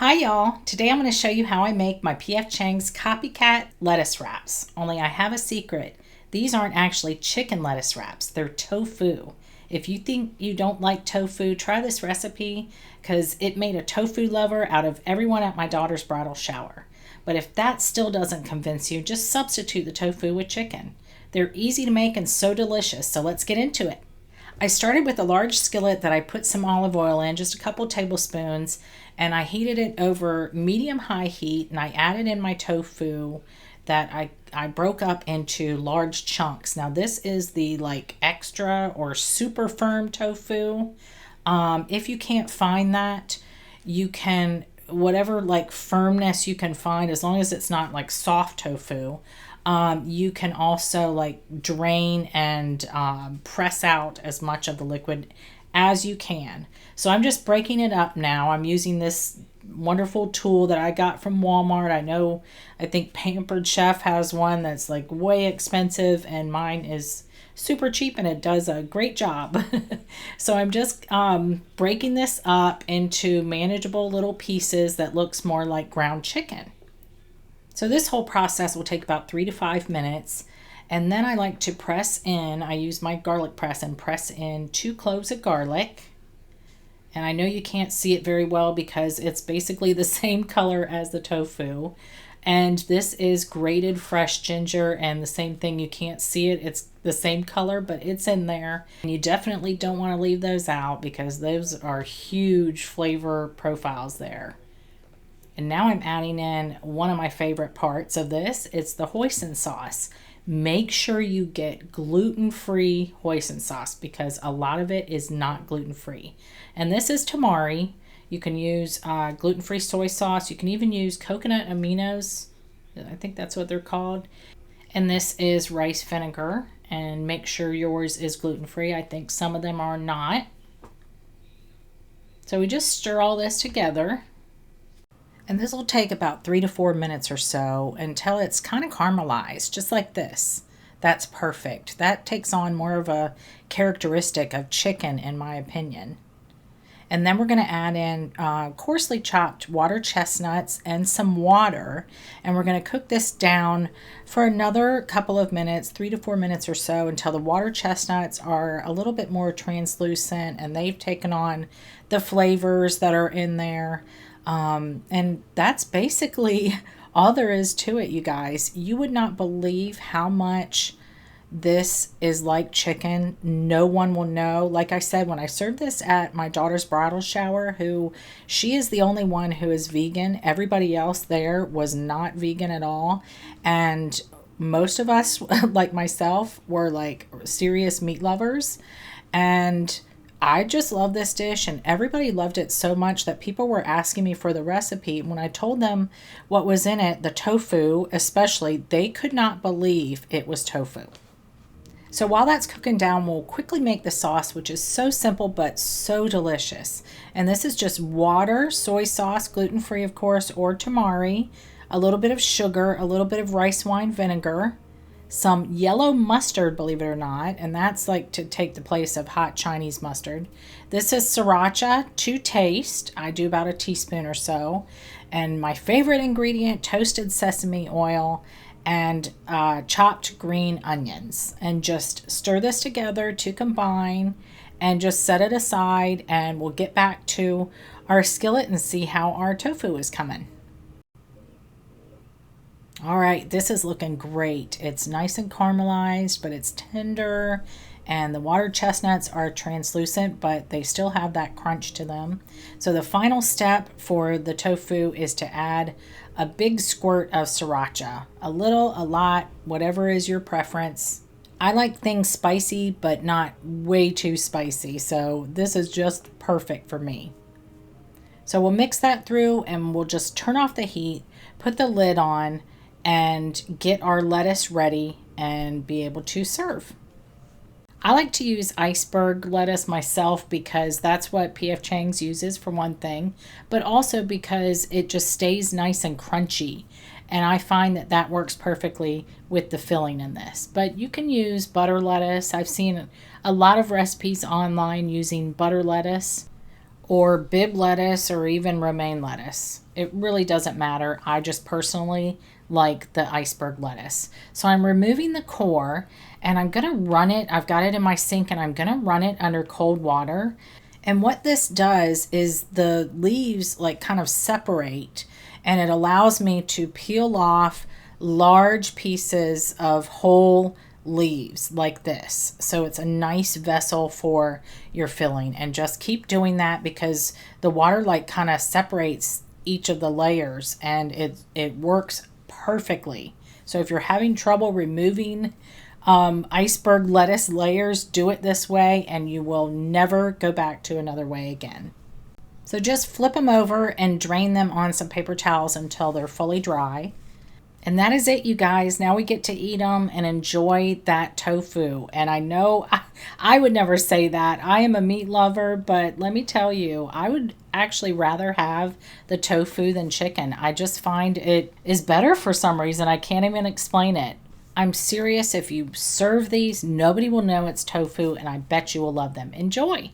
Hi y'all! Today I'm going to show you how I make my P.F. Chang's Copycat lettuce wraps. Only I have a secret. These aren't actually chicken lettuce wraps, they're tofu. If you think you don't like tofu, try this recipe because it made a tofu lover out of everyone at my daughter's bridal shower. But if that still doesn't convince you, just substitute the tofu with chicken. They're easy to make and so delicious, so let's get into it. I started with a large skillet that I put some olive oil in, just a couple tablespoons, and I heated it over medium-high heat, and I added in my tofu that I broke up into large chunks. Now this is the extra or super firm tofu. If you can't find that, you can, whatever firmness you can find, as long as it's not soft tofu. You can also drain and press out as much of the liquid as you can. So I'm just breaking it up now. I'm using this wonderful tool that I got from Walmart. I think Pampered Chef has one that's way expensive, and mine is super cheap and it does a great job. So I'm just breaking this up into manageable little pieces that looks more like ground chicken. So this whole process will take about 3 to 5 minutes. And then I like to press in, I use my garlic press and press in 2 cloves of garlic. And I know you can't see it very well because it's basically the same color as the tofu. And this is grated fresh ginger, and the same thing, you can't see it. It's the same color, but it's in there. And you definitely don't want to leave those out because those are huge flavor profiles there. And now I'm adding in one of my favorite parts of this. It's the hoisin sauce. Make sure you get gluten-free hoisin sauce because a lot of it is not gluten-free. And this is tamari. You can use gluten-free soy sauce. You can even use coconut aminos. I think that's what they're called. And this is rice vinegar. And make sure yours is gluten-free. I think some of them are not. So we just stir all this together. And this will take about 3 to 4 minutes or so until it's kind of caramelized, just like this. That's perfect. That takes on more of a characteristic of chicken, in my opinion. And then we're going to add in coarsely chopped water chestnuts and some water. And we're going to cook this down for another couple of minutes, 3 to 4 minutes or so, until the water chestnuts are a little bit more translucent and they've taken on the flavors that are in there. And that's basically all there is to it, you guys. You would not believe how much this is like chicken. No one will know. Like I said, when I served this at my daughter's bridal shower, she is the only one who is vegan. Everybody else there was not vegan at all. And most of us, like myself, were serious meat lovers. And I just love this dish, and everybody loved it so much that people were asking me for the recipe. When I told them what was in it, the tofu especially, they could not believe it was tofu. So while that's cooking down, we'll quickly make the sauce, which is so simple but so delicious. And this is just water, soy sauce, gluten-free of course, or tamari, a little bit of sugar, a little bit of rice wine vinegar, some yellow mustard, believe it or not, and that's to take the place of hot Chinese mustard. This is sriracha to taste. I do about a teaspoon or so. And my favorite ingredient, toasted sesame oil and chopped green onions. And just stir this together to combine and just set it aside, and we'll get back to our skillet and see how our tofu is coming. All right, this is looking great. It's nice and caramelized, but it's tender, and the water chestnuts are translucent, but they still have that crunch to them. So the final step for the tofu is to add a big squirt of sriracha. A little, a lot, whatever is your preference. I like things spicy, but not way too spicy, so this is just perfect for me. So we'll mix that through, and we'll just turn off the heat, put the lid on, and get our lettuce ready and be able to serve. I like to use iceberg lettuce myself because that's what P.F. Chang's uses for one thing, but also because it just stays nice and crunchy. And I find that works perfectly with the filling in this. But you can use butter lettuce. I've seen a lot of recipes online using butter lettuce. or Bib lettuce or even romaine lettuce. It really doesn't matter. I just personally like the iceberg lettuce. So I'm removing the core and I'm going to run it. I've got it in my sink and I'm going to run it under cold water. And what this does is the leaves like kind of separate, and it allows me to peel off large pieces of whole leaves like this. So it's a nice vessel for your filling, and just keep doing that because the water like kind of separates each of the layers and it works perfectly. So if you're having trouble removing iceberg lettuce layers, do it this way and you will never go back to another way again. So just flip them over and drain them on some paper towels until they're fully dry. And that is it, you guys. Now we get to eat them and enjoy that tofu. And I know I would never say that. I am a meat lover, but let me tell you, I would actually rather have the tofu than chicken. I just find it is better for some reason. I can't even explain it. I'm serious. If you serve these, nobody will know it's tofu, and I bet you will love them. Enjoy.